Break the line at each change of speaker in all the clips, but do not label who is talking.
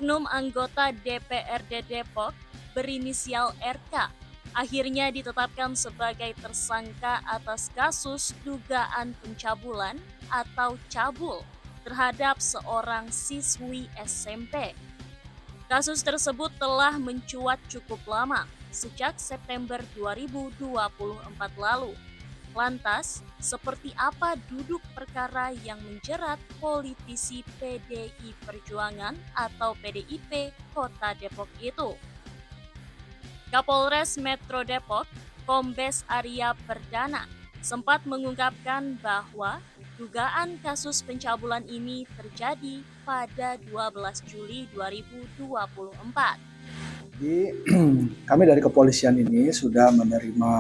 Oknum anggota DPRD Depok berinisial RK akhirnya ditetapkan sebagai tersangka atas kasus dugaan pencabulan atau cabul terhadap seorang siswi SMP. Kasus tersebut telah mencuat cukup lama, sejak September 2024 lalu. Lantas, seperti apa duduk perkara yang menjerat politisi PDI Perjuangan atau PDIP Kota Depok itu? Kapolres Metro Depok, Kombes Arya Perdana, sempat mengungkapkan bahwa dugaan kasus pencabulan ini terjadi pada 12 Juli 2024.
Jadi kami dari kepolisian ini sudah menerima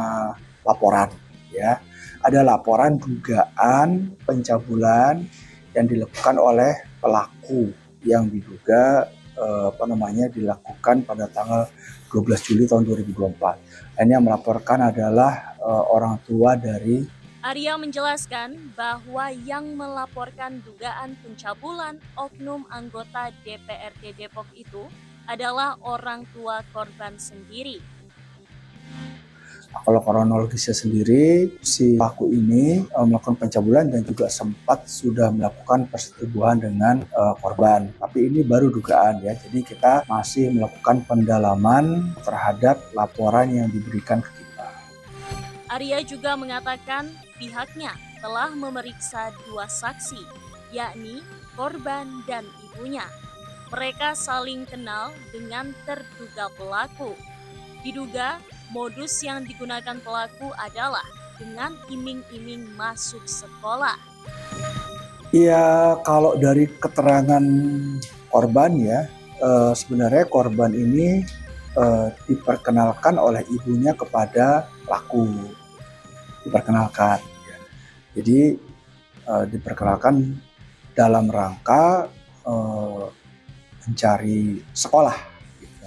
laporan, ya. Ada laporan dugaan pencabulan yang dilakukan oleh pelaku yang diduga dilakukan pada tanggal 12 Juli tahun 2024. Dan yang melaporkan adalah orang tua dari
Arya menjelaskan bahwa yang melaporkan dugaan pencabulan oknum anggota DPRD Depok itu adalah orang tua korban sendiri.
Kalau kronologisnya sendiri, si pelaku ini melakukan pencabulan dan juga sempat sudah melakukan persetubuhan dengan korban. Tapi ini baru dugaan, ya. Jadi kita masih melakukan pendalaman terhadap laporan yang diberikan ke kita.
Arya juga mengatakan pihaknya telah memeriksa 2 saksi, yakni korban dan ibunya. Mereka saling kenal dengan terduga pelaku. Diduga modus yang digunakan pelaku adalah dengan iming-iming masuk sekolah.
Ya, kalau dari keterangan korban, ya, sebenarnya korban ini diperkenalkan oleh ibunya kepada pelaku. Diperkenalkan, ya. Jadi diperkenalkan dalam rangka mencari sekolah, gitu.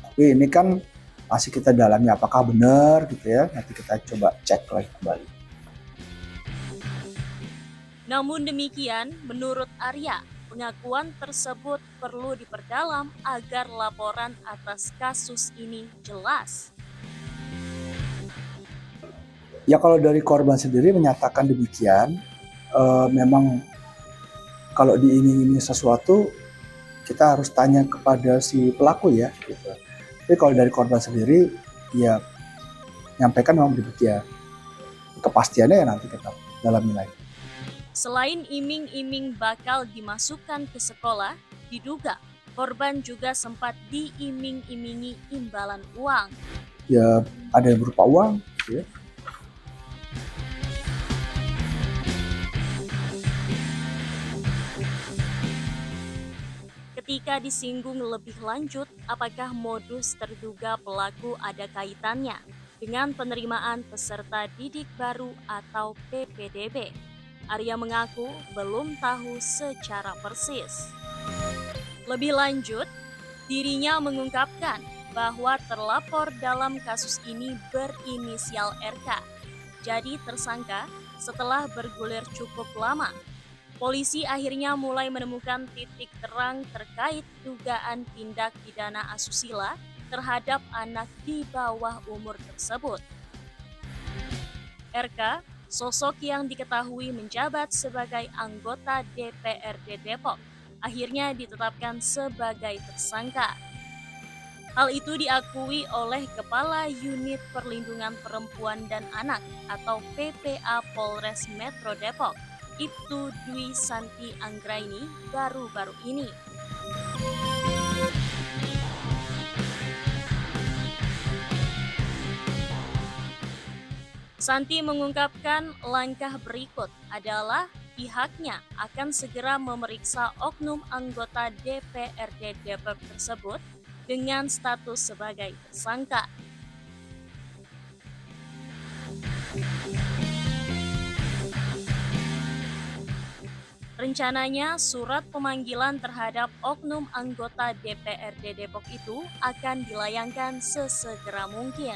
Tapi ini kan masih kita dalami apakah benar, gitu ya. Nanti kita coba cek lagi kembali.
Namun demikian, menurut Arya, pengakuan tersebut perlu diperdalam agar laporan atas kasus ini jelas.
Ya, kalau dari korban sendiri menyatakan demikian, memang kalau diiming-imingi sesuatu kita harus tanya kepada si pelaku, ya, gitu. Tapi kalau dari korban sendiri, ya nyampaikan memang demikian. Kepastiannya ya nanti kita dalami lagi.
Selain iming-iming bakal dimasukkan ke sekolah, diduga korban juga sempat diiming-imingi imbalan uang.
Ya, ada yang berupa uang, gitu ya.
Ketika disinggung lebih lanjut, apakah modus terduga pelaku ada kaitannya dengan penerimaan peserta didik baru atau PPDB? Arya mengaku belum tahu secara persis. Lebih lanjut, dirinya mengungkapkan bahwa terlapor dalam kasus ini berinisial RK. Jadi tersangka setelah bergulir cukup lama. Polisi akhirnya mulai menemukan titik terang terkait dugaan tindak pidana asusila terhadap anak di bawah umur tersebut. RK, sosok yang diketahui menjabat sebagai anggota DPRD Depok, akhirnya ditetapkan sebagai tersangka. Hal itu diakui oleh Kepala Unit Perlindungan Perempuan dan Anak atau PPA Polres Metro Depok, Ibtu Dwi Santi Anggraini, baru-baru ini. Santi mengungkapkan langkah berikut adalah pihaknya akan segera memeriksa oknum anggota DPRD Depok tersebut dengan status sebagai tersangka. Rencananya, surat pemanggilan terhadap oknum anggota DPRD Depok itu akan dilayangkan sesegera mungkin.